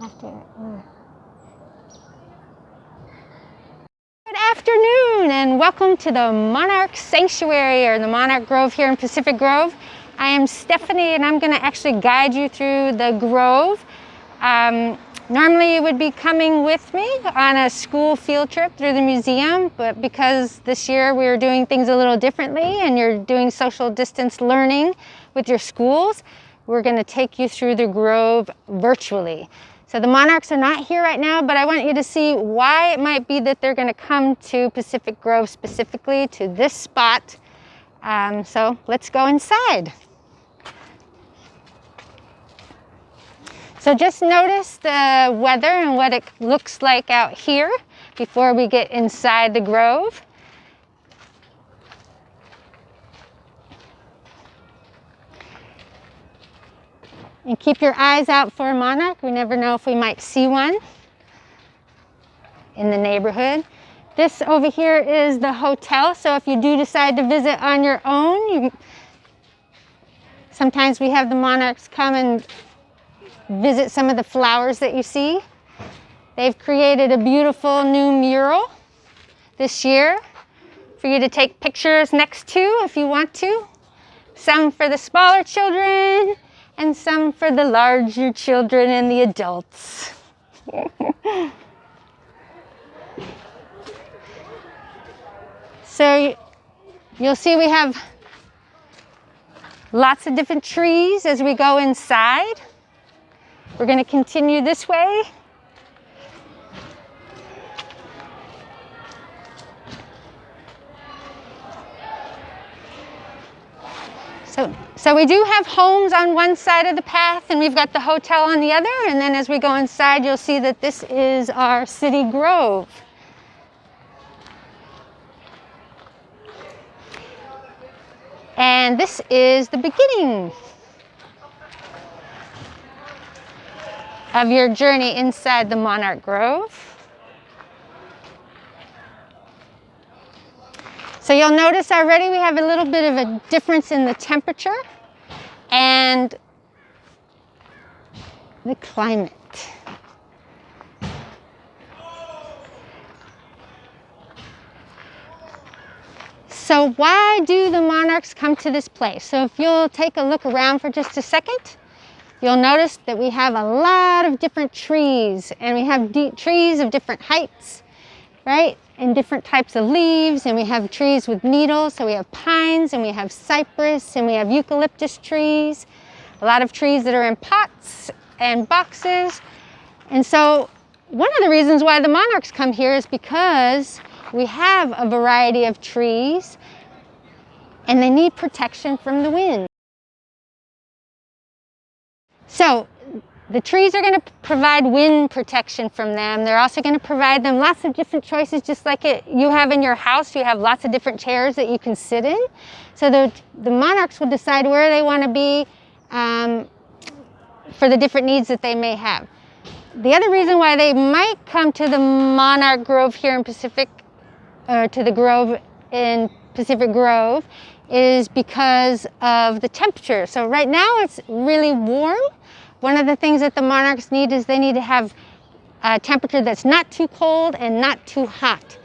Good afternoon and welcome to the Monarch Sanctuary or the Monarch Grove here in Pacific Grove. I am Stephanie and I'm going to actually guide you through the grove. Normally you would be coming with me on a school field trip through the museum, but because this year we are doing things a little differently and you're doing social distance learning with your schools, we're going to take you through the grove virtually. So the monarchs are not here right now, but I want you to see why it might be that they're going to come to Pacific Grove, specifically to this spot. So let's go inside. So just notice the weather and what it looks like out here before we get inside the grove. And keep your eyes out for a monarch. We never know if we might see one in the neighborhood. This over here is the hotel, so if you do decide to visit on your own, sometimes we have the monarchs come and visit some of the flowers that you see. They've created a beautiful new mural this year for you to take pictures next to if you want to. Some for the smaller children and some for the larger children and the adults. So you'll see we have lots of different trees as we go inside. We're going to continue this way. So we do have homes on one side of the path and we've got the hotel on the other, and then as we go inside you'll see that this is our city grove. And this is the beginning of your journey inside the Monarch Grove. So you'll notice already we have a little bit of a difference in the temperature and the climate. So why do the monarchs come to this place? So if you'll take a look around for just a second, you'll notice that we have a lot of different trees, and we have trees of different heights, right? And different types of leaves, and we have trees with needles. So we have pines and we have cypress and we have eucalyptus trees, a lot of trees that are in pots and boxes. And so one of the reasons why the monarchs come here is because we have a variety of trees and they need protection from the wind. So the trees are going to provide wind protection from them. They're also going to provide them lots of different choices, just like you have in your house. You have lots of different chairs that you can sit in. So the monarchs will decide where they want to be for the different needs that they may have. The other reason why they might come to the Monarch Grove here in Pacific, or to the grove in Pacific Grove, is because of the temperature. So right now it's really warm. One of the things that the monarchs need is they need to have a temperature that's not too cold and not too hot.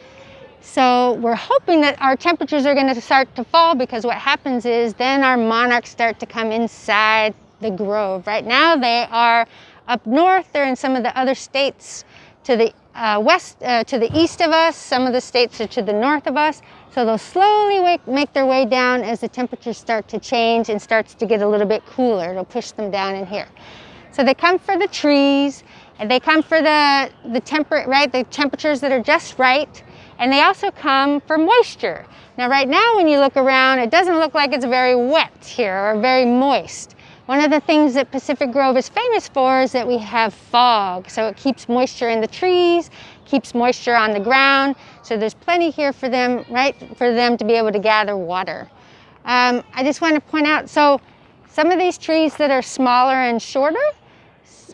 So we're hoping that our temperatures are going to start to fall, because what happens is then our monarchs start to come inside the grove. Right now they are up north. They're in some of the other states to the to the east of us. Some of the states are to the north of us. So they'll slowly make their way down as the temperatures start to change and starts to get a little bit cooler. It'll push them down in here. So they come for the trees, and they come for the temperatures that are just right, and they also come for moisture. Now right now when you look around, it doesn't look like it's very wet here or very moist. One of the things that Pacific Grove is famous for is that we have fog. So it keeps moisture in the trees, keeps moisture on the ground. So there's plenty here for them, right, for them to be able to gather water. I just want to point out, so some of these trees that are smaller and shorter,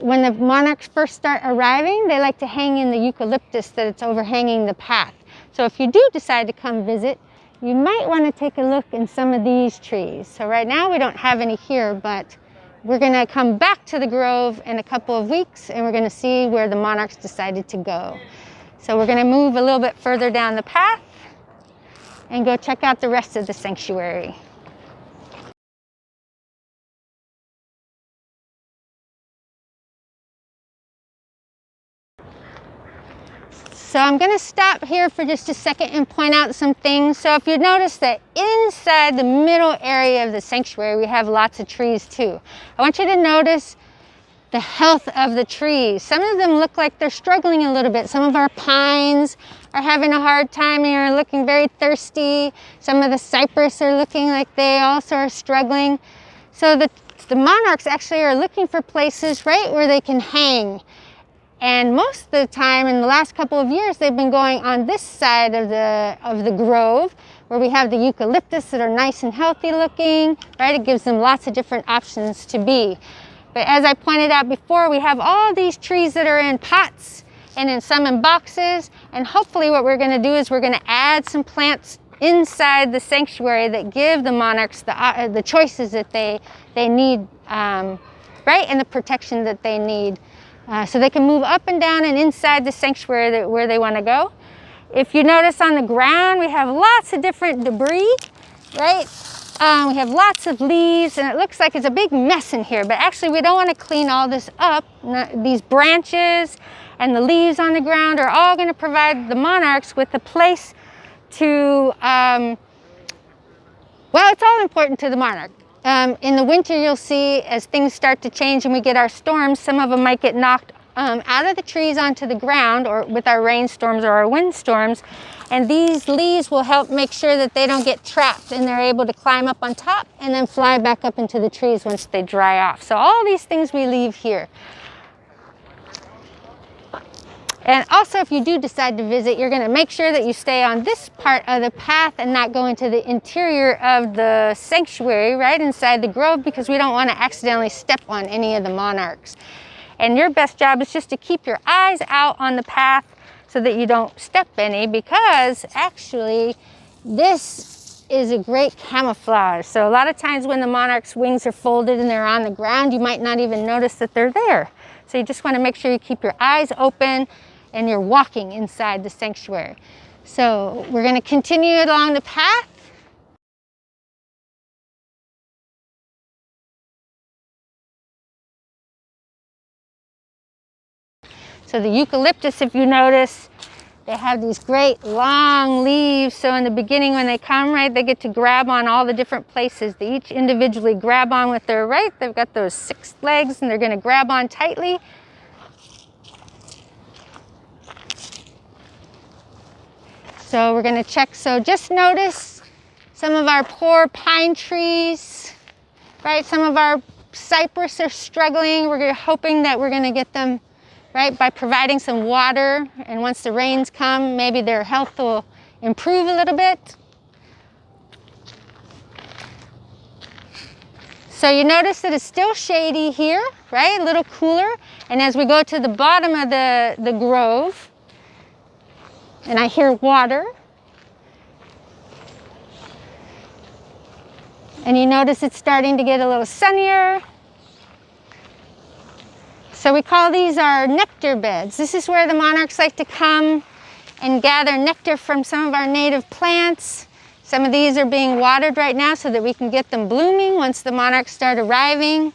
when the monarchs first start arriving, they like to hang in the eucalyptus that's overhanging the path. So if you do decide to come visit, you might want to take a look in some of these trees. So right now we don't have any here, but we're going to come back to the grove in a couple of weeks, and we're going to see where the monarchs decided to go. So we're going to move a little bit further down the path and go check out the rest of the sanctuary. So I'm going to stop here for just a second and point out some things. So if you notice that inside the middle area of the sanctuary, we have lots of trees too. I want you to notice the health of the trees. Some of them look like they're struggling a little bit. Some of our pines are having a hard time and are looking very thirsty. Some of the cypress are looking like they also are struggling. So the monarchs actually are looking for places right where they can hang. And most of the time in the last couple of years, they've been going on this side of the grove, where we have the eucalyptus that are nice and healthy looking, right? It gives them lots of different options to be. But as I pointed out before, we have all these trees that are in pots and in some in boxes. And hopefully what we're going to do is we're going to add some plants inside the sanctuary that give the monarchs the choices that they need, right? And the protection that they need. So they can move up and down and inside the sanctuary where they want to go. If you notice on the ground, we have lots of different debris, right? We have lots of leaves, and it looks like it's a big mess in here, but actually we don't want to clean all this up. These branches and the leaves on the ground are all going to provide the monarchs with a place to, well, it's all important to the monarch. In the winter, you'll see as things start to change and we get our storms, some of them might get knocked out of the trees onto the ground, or with our rainstorms or our windstorms. And these leaves will help make sure that they don't get trapped and they're able to climb up on top and then fly back up into the trees once they dry off. So all these things we leave here. And also, if you do decide to visit, you're going to make sure that you stay on this part of the path and not go into the interior of the sanctuary, right inside the grove, because we don't want to accidentally step on any of the monarchs. And your best job is just to keep your eyes out on the path so that you don't step any, because actually this is a great camouflage. So a lot of times when the monarch's wings are folded and they're on the ground, you might not even notice that they're there. So you just want to make sure you keep your eyes open and you're walking inside the sanctuary. So we're going to continue along the path. So the eucalyptus, if you notice, they have these great long leaves. So in the beginning when they come, right, they get to grab on all the different places. They each individually grab on with their right. They've got those 6 legs and they're going to grab on tightly. So we're going to check. So just notice some of our poor pine trees, right? Some of our cypress are struggling. We're hoping that we're going to get them, right, by providing some water. And once the rains come, maybe their health will improve a little bit. So you notice that it's still shady here, right? A little cooler. And as we go to the bottom of the grove, and I hear water. And you notice it's starting to get a little sunnier. So we call these our nectar beds. This is where the monarchs like to come and gather nectar from some of our native plants. Some of these are being watered right now so that we can get them blooming once the monarchs start arriving.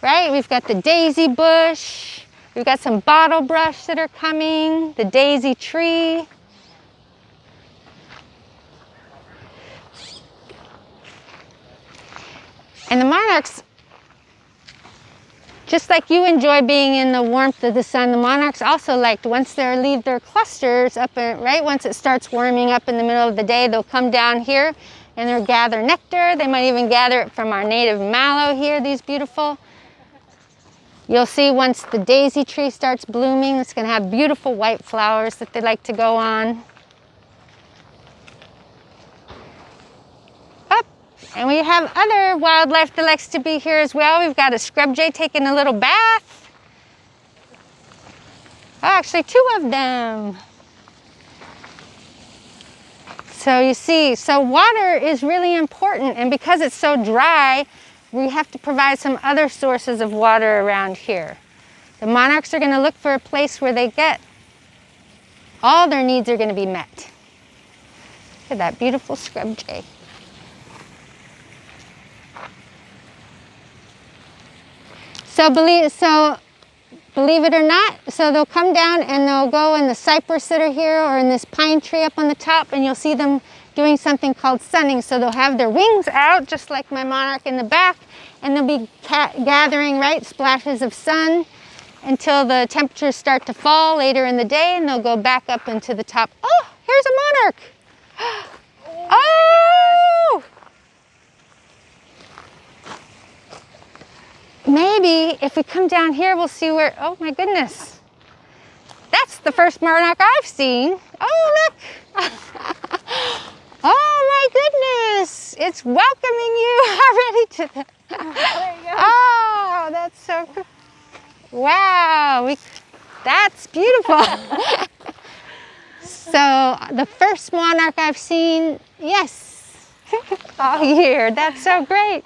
Right? We've got the daisy bush. We've got some bottle brush that are coming, the daisy tree. And the monarchs, just like you enjoy being in the warmth of the sun, the monarchs also like, once they leave their clusters up, right, once it starts warming up in the middle of the day, they'll come down here and they'll gather nectar. They might even gather it from our native mallow here, these beautiful. You'll see once the daisy tree starts blooming, it's going to have beautiful white flowers that they like to go on. Up, and we have other wildlife that likes to be here as well. We've got a scrub jay taking a little bath. Oh, actually 2 of them. So you see, so water is really important, and because it's so dry, we have to provide some other sources of water around here. The monarchs are going to look for a place where they get all their needs are going to be met. Look at that beautiful scrub jay. So believe it or not, so they'll come down and they'll go in the cypress that are here or in this pine tree up on the top, and you'll see them doing something called sunning. So they'll have their wings out just like my monarch in the back, and they'll be gathering, right, splashes of sun until the temperatures start to fall later in the day, and they'll go back up into the top. Oh, here's a monarch. Oh! Maybe if we come down here, we'll see where, oh my goodness. That's the first monarch I've seen. Oh, look. Oh my goodness. It's welcoming you already to the, there you go. Oh, that's so cool. Wow, that's beautiful. So the first monarch I've seen, yes, all year. That's so great.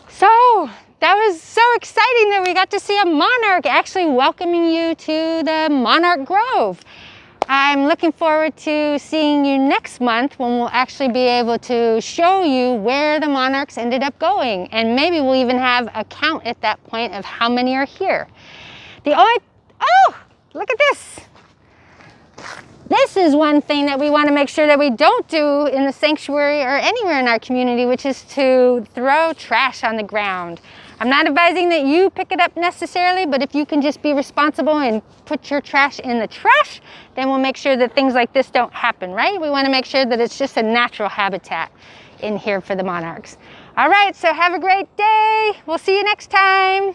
So that was so exciting that we got to see a monarch actually welcoming you to the Monarch Grove. I'm looking forward to seeing you next month when we'll actually be able to show you where the monarchs ended up going. And maybe we'll even have a count at that point of how many are here. Oh, look at this. This is one thing that we want to make sure that we don't do in the sanctuary or anywhere in our community, which is to throw trash on the ground. I'm not advising that you pick it up necessarily, but if you can just be responsible and put your trash in the trash, then we'll make sure that things like this don't happen, right? We want to make sure that it's just a natural habitat in here for the monarchs. All right, so have a great day. We'll see you next time.